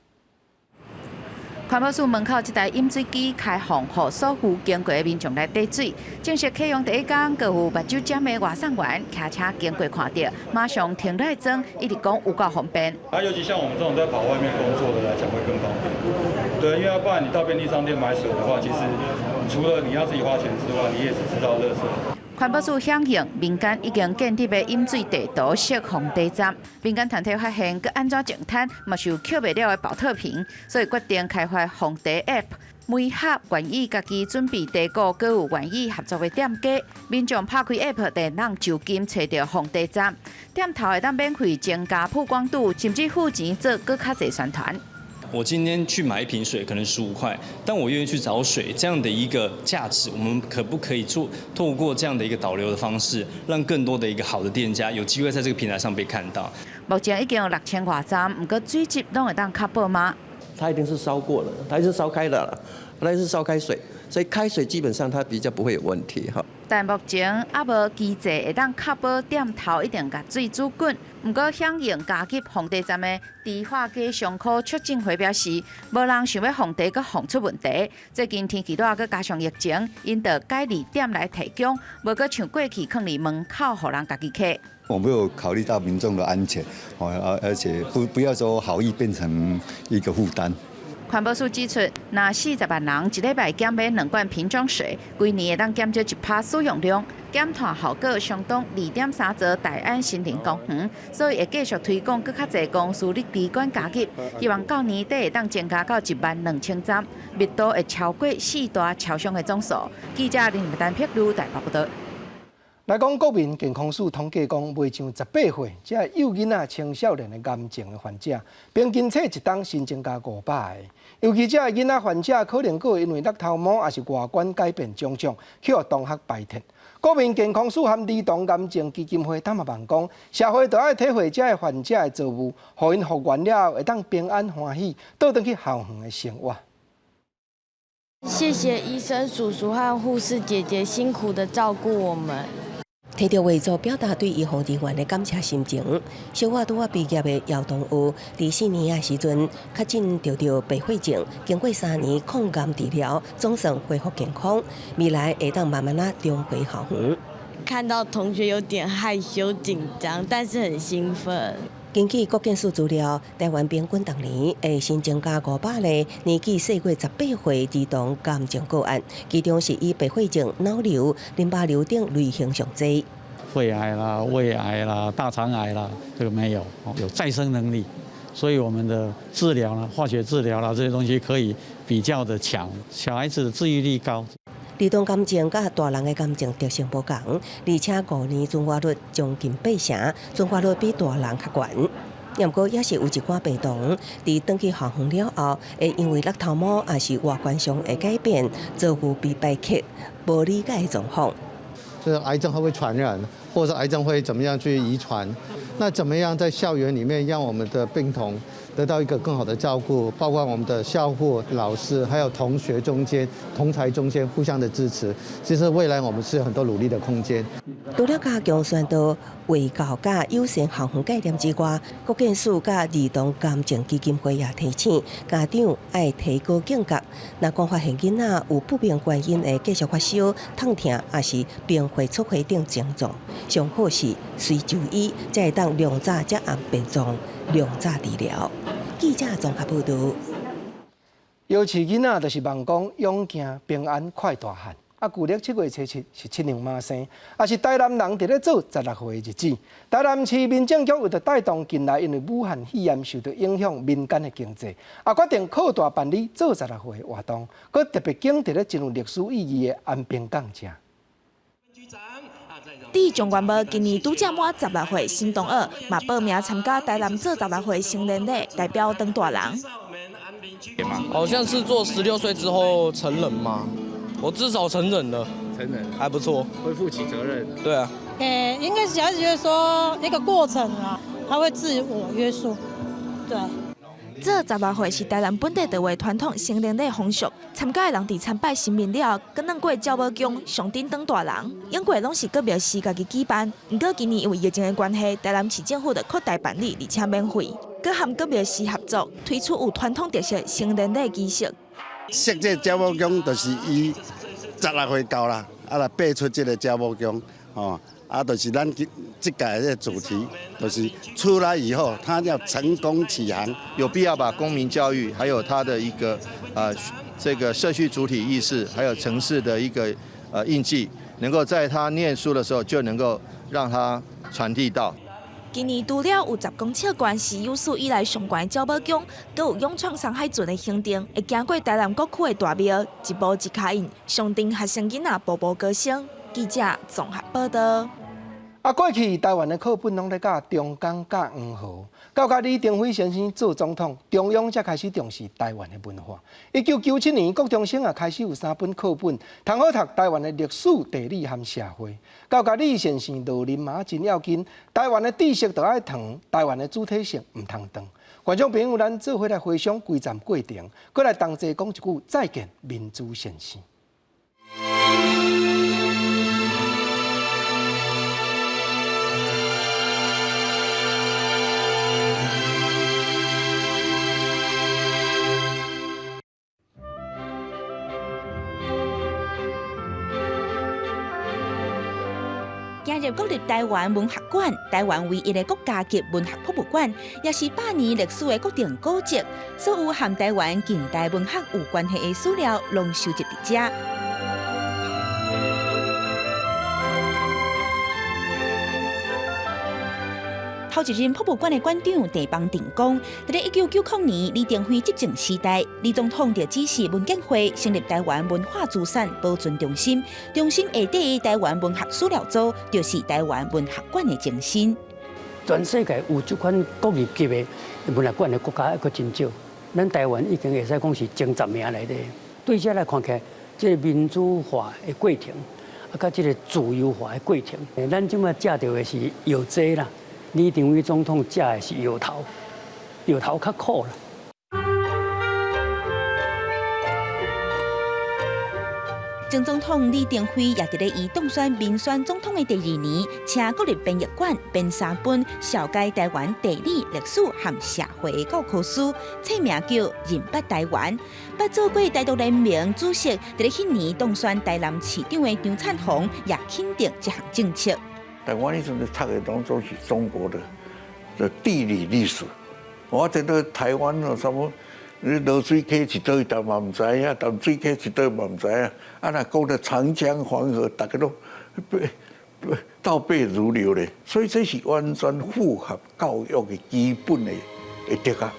环保署门口这台饮水机开放，予所有经过的民众来兑水。正式启用第一天，各有目睭尖的外送员骑车经过看到，马上停落来装，一直讲有够方便。尤其像我们这种在跑外面工作的来讲，会更方便。对，因为要不然你到便利商店买水的话，其实除了你要自己花钱之外，你也是制造垃圾。环保署响应民间已经建立的饮水地图设防茶站，民间团体发现，佮安怎净滩嘛是有捡袂了的保特瓶，所以决定开发防茶 App。每盒愿意家己准备茶果，佮有愿意合作的店家，民众拍开 App 就能就近找到防茶站，店头会当免费增加曝光度，甚至付钱做佮较侪宣传。我今天去买一瓶水可能15块，但我愿意去找水，这样的一个价值，我们可不可以透过这样的一个导流的方式，让更多的一个好的店家有机会在这个平台上被看到？目前已经有6000多站，不过水质拢会当确保吗？它一定是烧过了，它是烧开的了，它是烧开水，所以开水基本上它比较不会有问题哈。但目前还无机制会当确保店头一定甲水煮滚。不过响应加入防茶站的迪化街商科促进会表示，无人想要防茶佮防出问题。最近天气热，佮加上疫情，因得改立店来提供，无佮像过去放伫门口，互人家己客。我们有考虑到民众的安全，而且不要说好意变成一个负担。环保署指出，若40万人一礼拜减买2罐瓶装水，规年会当减少1%使用量，减碳效果相当2.3座大安森林公园，所以会继续推广更较侪公司立滴管加入，希望到年底会当增加到12000站，密度会超过4大超商的总数。记者林丹碧如台北报道。来讲，国民健康署统计讲，未上18岁，即系幼囡仔、青少年的癌症的患者，平均测一档新增加500个。尤其这囡仔患者可能会因为落头毛，也是外观改变种种，去互同学排斥。国民健康署和儿童癌症基金会他们望讲，社会都要体会这患者的作务，互因复原了，会当平安欢喜，倒转去校园的生活。谢谢医生叔叔和护士姐姐辛苦的照顾我们。摕到画作表达对医护人员的感谢心情。小我拄毕业的姚东武，伫4年的时阵确诊着白血症，经过3年抗癌治疗，总算恢复健康，未来会当慢慢重回校园。看到同学有点害羞紧张，但是很兴奋。根据国健署资料，台湾平均逐年会新增加500例年纪小过18岁儿童癌症个案，其中是以白血症、脑瘤、淋巴瘤等类型上侪。肺癌啦、胃癌啦、大肠癌啦，这个没有，有再生能力，所以我们的治疗啦、化学治疗啦这些东西可以比较的强，小孩子的治愈率高。儿童癌症甲大人的癌症特性不同，而且5年存活率将近8成，存活率比大人较悬。不过也是有一寡病童，伫转去校园了后，会因为落头毛也是外观上的改变，造成被排斥、无理解的状况。就是癌症会不会传染，或者癌症会怎么样去遗传？那怎么样在校园里面让我们的病童得到一个更好的照顾，包括我们的校护、老师，还有同学中间、同侪中间互相的支持。其实未来我们是有很多努力的空间。除了加强宣导卫教甲友善校园概念之外，国健署甲儿童癌症基金会也提醒家长爱提高警觉。若讲发现囡仔有不明原因的继续发烧、痛痛，也是并非出血等症状，上好是随就医，才会当量早接案病状，量早治疗。记者综合报道。尤其囡仔就是望讲永健平安快大汉。旧历7月初7是七娘妈生，也是台南人伫咧做16岁的日子。台南市民政局为着带动近来因为武汉肺炎受到影响民间的经济，决定扩大办理做16岁的活动，佮特别景伫咧真有历史意义的安平港城。伫中原部今年拄则满16岁新同学，嘛报名参加台南做16岁成年礼，代表当大人。好像是做16岁之后成人嘛，我至少成人了，成人还不错，会负起责任。对啊，应该小孩子觉得说一个过程啊，他会自我约束，对。这16岁是台南本地的传统成年礼风俗，参加的人伫参拜神明了，跟咱过照母宫上顶当大人，永过拢是各庙市家己举办。不过今年因为疫情的关系，台南市政府的扩大办理，而且免费。佮和各庙市合作，推出有传统特色成年礼仪式。设这照母宫，就是伊16岁到啦，来摆出这个照母宫，就是咱这届的主题，就是出来以后，他要成功起航，有必要把公民教育，还有他的一个这个社区主体意识，还有城市的一个印记，能够在他念书的时候就能够让他传递到。今年除了有10公尺高是有史以来上高的照母宫，佮有勇闯山海圳的行程，会经过台南各区的大庙，一步一脚印，上顶学生囡仔步步高升。记者综合报道。过去台湾的课本拢咧教中港甲黄河，到李登辉先生做总统，中央才开始重视台湾的文化。1997年，国中生也开始有3本课本，通好读台湾的历史、地理和社会。到李先生落任嘛真要紧，台湾的知识就爱长，台湾的主体性唔通长。观众朋友，咱做伙来回想规站过程，搁来同齐讲一句再见民主先生。加入国立台湾文学馆，台湾唯一的国家级文学博物馆，也是100年历史的国定古迹。所有和台湾近代文学有关系的史料，拢收集伫这。头一任博物馆的馆长地方定讲，在1999年李登辉执政时代，李总统就指示文建会成立台湾文化资产保存中心，中心下底的台湾文学史料组就是台湾文学馆的精神。全世界有这款国立级的文学馆的国家还佫真少，咱台湾已经会使讲是前10名内底。对这来看起来，这个民主化的过程，甲这个自由化的过程，咱即马食到的是药剂啦。李登辉总统食的是药头，药头较苦啦。前总统李登辉也伫咧伊当选民选总统的第2年，请国立编译馆编3本绍介台湾地理、历史和社会的教科书，册名叫《认捌台湾》。捌做过台独联盟主席，伫咧迄年当选台南市长的张灿宏也肯定这项政策。台湾以前的读的当作是中国的地理历史，我觉得台湾哦什么，落水溪一倒，但嘛唔知影，淡水溪一倒嘛唔知影。啊，那讲到长江、黄河，大家都倒背如流咧，所以这是完全符合教育的基本的德行。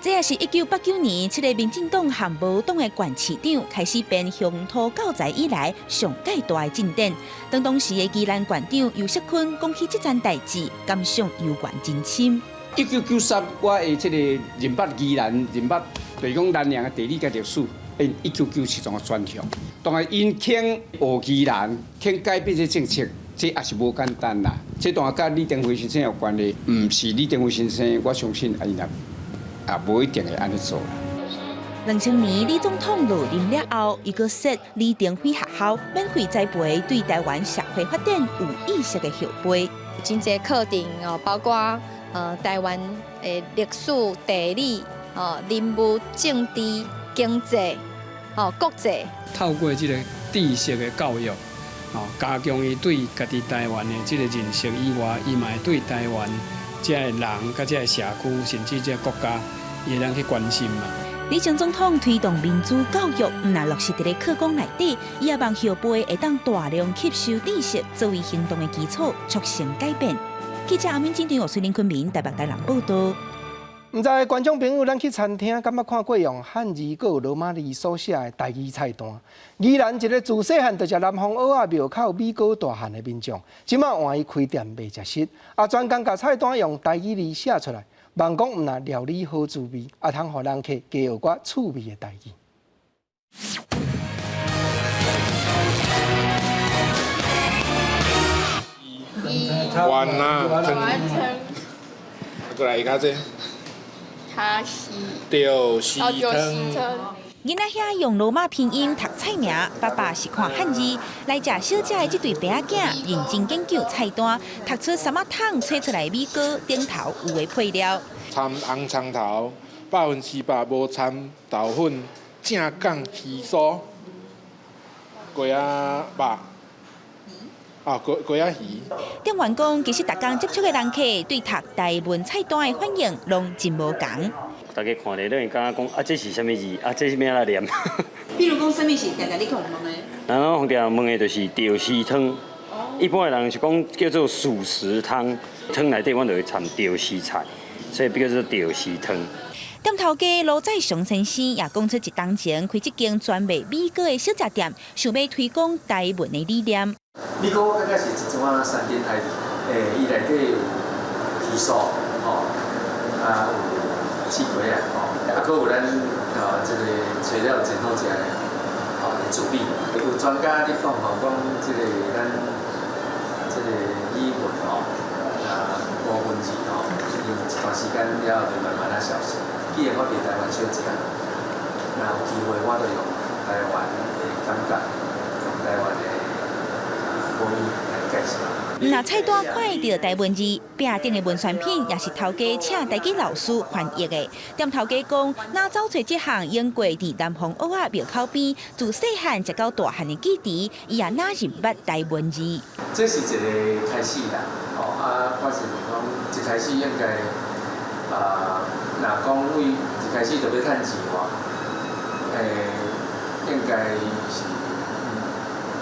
这也是1989年7个民进党和无党的县市长开始编乡土教材以来上界大的进展。当时的宜兰县长尤锡坤讲起这件代志，感想悠远真深。1993，我的这个认捌宜兰、认捌就是讲南洋的地理甲历史，因1997种的转向。当然，因肯学宜兰，肯改变这政策，这也是无简单啦。这当然甲李登辉先生有关系，唔是李登辉先生，我相信伊也无一定会安尼做啦。2000年，李总统落任了后，伊个设李登辉学校，免费栽培对台湾社会发展有意识的后辈。真侪课程哦，包括台湾的历史、地理、人物、政治、经济、国际。透过这个知识的教育，加强伊对家己台湾的这个认识以外，伊嘛会对台湾这个人、甲这个社区，甚至这个国家，伊会当去关心嘛。李前总统推动民主教育，唔那落实伫咧课纲内底，伊也望后辈会当大量吸收知识，作为行动的基础，促成改变。记者阿敏经电视林坤明台北台南报道。唔知观众朋友，咱去餐厅敢捌看过用汉字佮罗马字所写的台语菜单？宜兰一个自细汉就食南方蚵仔庙口米糕大汉的民众，即马换伊开店卖食食，专工甲菜单用台语字写出来。望讲唔那料理好滋味，通互人客加有寡趣味的代志。完啦，过来加这。卡西。钓西汤。囡仔遐用罗马拼音读菜名，爸爸是看汉字。来食小姐的这对爸仔囝认真研究菜单，读出什么汤吹出来米糕顶头有的配料。掺红葱头，4%无掺豆粉，正港鱼酥，鸡仔肉。鸡仔鱼。店员讲，其实逐工接触的人客对读台文菜单的反应拢真无同。大家看咧，都会感觉讲这是啥物字？这是咩来念？比如讲，啥物是常常你讲问的？然后常常问的就是钓丝汤。一般的人是讲叫做素食汤，汤内底阮就会掺钓丝菜，所以比较做钓丝汤。店头家罗仔上先生也讲出一当前开一间专卖米糕的小食店，想要推广台文的理念。米糕大概是一种3点海里，伊内底有鱼酥，有鸡腿啊，还有咱这个材料真好食的，煮米。有专家咧讲讲这个咱这个语文国文字用一段时间了就慢慢消失。既然我伫台湾小食，那有机会我就用台湾的感觉，用台湾的国语来介绍。那菜单看会到台文字，饼顶的文宣品也是头家请台语老师翻译的。店头家讲，那走找这项演过伫南方蚵仔庙口边，自细汉食到大汉的记忆，伊也哪认捌台文字。这是一个开始啦，我是讲一开始应该若讲为一开始就要趁钱应该是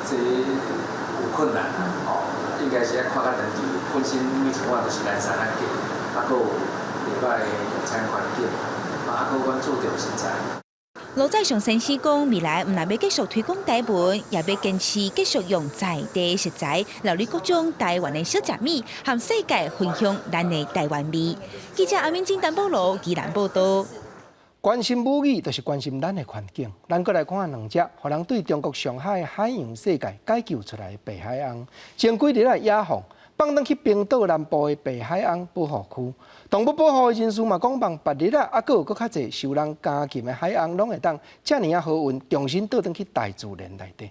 这有困难啦，应该是要看较长期。本身以前我就是来山仔价，还有袂歹的用餐环境，还有阮注重食材。罗仔上先生讲，未来唔但要继续推广台文，也要坚持继续用在地食材，料理各种台湾的小食米，和世界分享咱的台湾味。记者阿敏金丹保罗宜兰报道。关心母语，就是关心咱的环境。咱过来看两只，互人对中国上海的海洋世界解救出来的白海翁，前几日来野放，放登去冰岛南部的白海翁保护区。动物保护的人士嘛讲，望别日啊，还有搁较侪受人监禁的海翁，拢会当遮尔好运，重新倒转去大自然内底。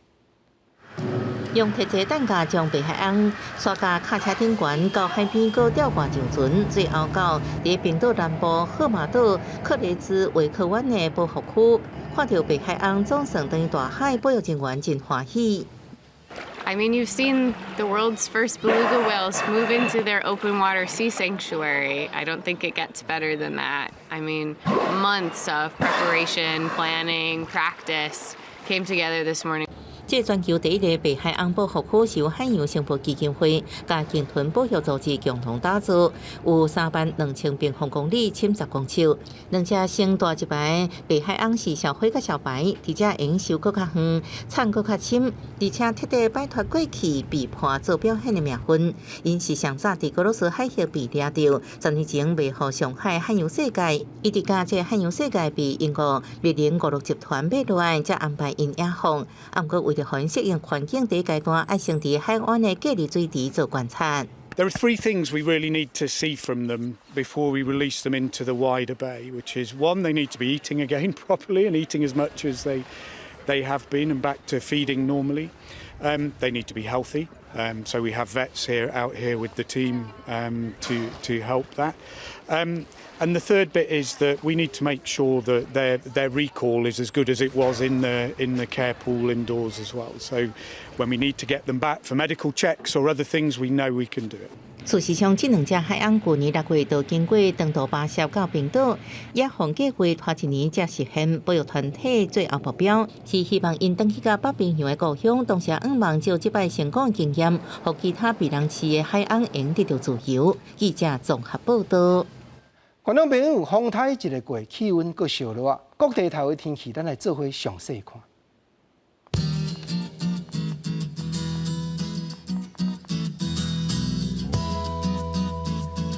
用铁质担架将白海翁刷到卡车顶悬，到海边搁吊挂上船，最后到伫冰岛南部赫马岛克雷兹维克湾的保护区，看到白海翁总算等于大海保育人员真欢喜。I mean, you've seen the world's first beluga whales move into their open water sea sanctuary. I don't think it gets better than that. I mean, months of preparation, planning, practice came together this morning. 这全球第一个白海翁保护区是由海洋生物基金会甲鲸豚保育组织共同打造，有32000平方公里，70公尺。两只生大一排白海翁是小灰甲小白，而且营收搁较远，产搁较深，而且彻底摆脱过去被判做表现的命运。因是上早伫俄罗斯海峡被抓到，10年前卖互上海海洋世界，一直到这海洋世界被英国密林娱乐集团买落来，才安排因野放。毋过为了互因适应环境，第一阶段爱先伫海湾的隔离水池做观察。There are three things we really need to see from them before we release them into the wider bay, which is one, they need to be eating again properly and eating as much as they have been and back to feeding normally. They need to be healthy, so we have vets out here with the team to help that. And the third bit is that we need to make sure that their recall is as good as it was in the care pool indoors as well. So when we need to get them back for medical checks or other things, we know we can do it. 事实上，这两只海鸥去年6月都经过长途跋涉到冰岛，也逢计划拖一年才实现。保育团体最后目标是希望因回去到北冰洋的故乡，同时希望借这摆成功经验，让其他避难市的海鸥能得到自由。记者综合报道。观众朋友，风台一个过，气温阁烧落啊！各地头的天气，咱来做伙详细看。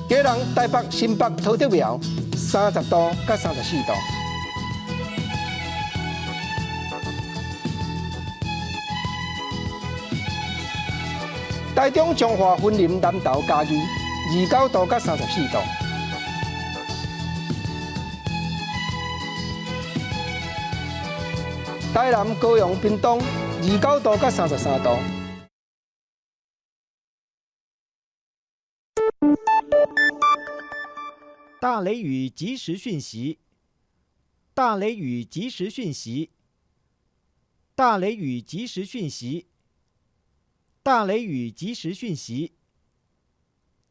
基隆、台北、新北、土德苗30度到34度。台中、彰化、云林、南投、嘉义29度到34度。台南、高雄、屏东29度到33度。大雷雨即时讯息，大雷雨即时讯息，大雷雨即时讯息，大雷雨即时讯息，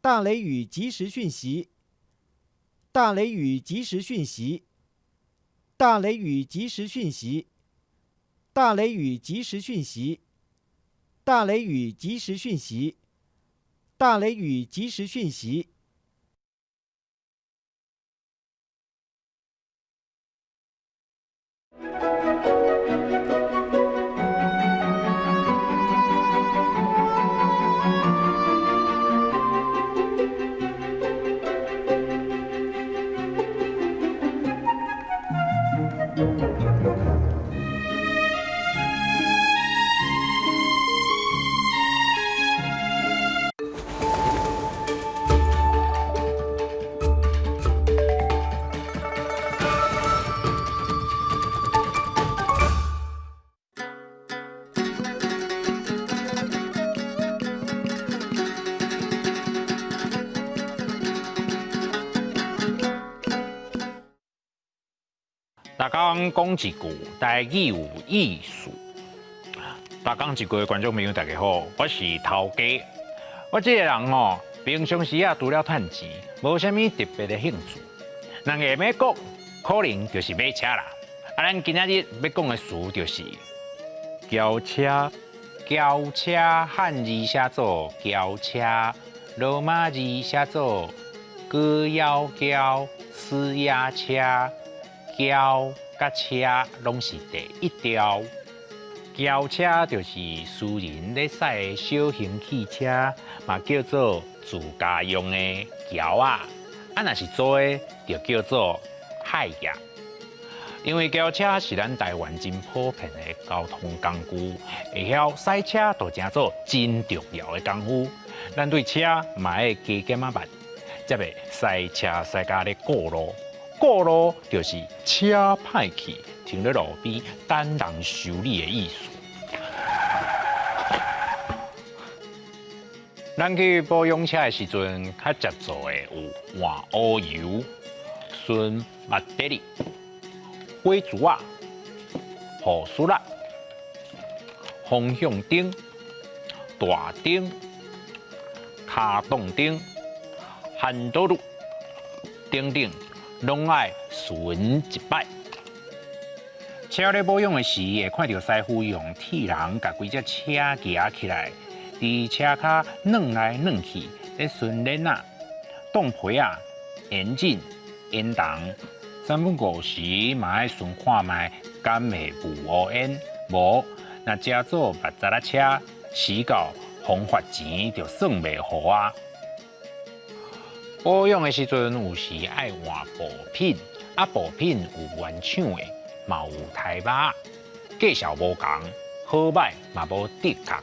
大雷雨即时讯息，大雷雨即时讯息，大雷雨即时讯息，大雷雨即时讯息，大雷雨即时讯息，大雷雨即时讯息。大家讲一句，台语有意思。大家一句的观众朋友，大家好，我是头家。我这个人吼，平常时啊，除了赚钱，无啥物特别的兴趣。人下要讲，可能就是买车啦。咱今仔日要讲的词就是轿车。轿车汉字写作轿车，罗马字写作歌谣轿、私压车。轿甲车拢是第一条，轿车就是私人咧驶的小型汽车，嘛叫做自家用的轿啊。若是租的，就叫做海亚。因为轿车是咱台湾真普遍的交通工具，会晓驶车就真做真重要的功夫。咱对车嘛要加减啊慢，才袂驶车驶甲咧过路。过路就是车歹去，停在路边等人修理的意思。咱去保养车的时阵，较接触的有换乌油、顺麦德利、火珠啊、护丝啦、方向灯、大灯、卡动灯、handle路等等。拢爱巡一摆。车咧保养的时，会看到师傅用铁人甲规只车夹起来，伫车卡软来软去，咧巡轮啊、挡皮啊、延紧、延长。3分5时嘛爱巡看卖，敢会无乌烟？无，那加做目杂仔车，死到红罚钱就算袂好啊。保养的时阵，有时爱换部品，部品有原厂的，嘛有台码，介绍无同，好歹嘛无得确。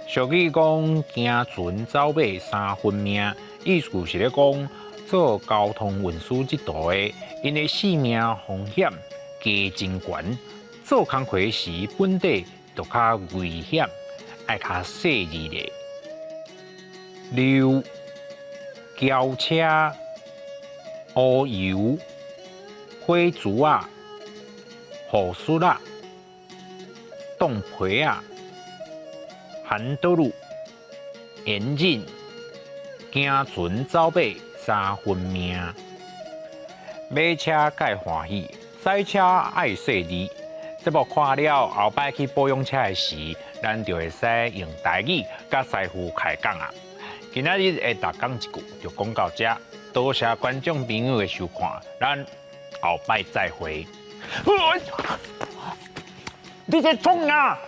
俗语讲，行船走马3分命，意思是咧讲，做交通运输这道的，因的性命风险加真悬，做工课时本地就较危险，爱较细致咧。溜。轿车、乌油、火珠啊、护丝啊、冻皮啊、handle路、严忍，惊船走马三分命。买车介欢喜，洗车爱细腻。节目看了后摆去保养车的时，咱就会使用台语甲师傅开讲啊。今仔日的大讲一句就讲到这，多谢观众朋友的收看，咱后摆再会。你在冲啊！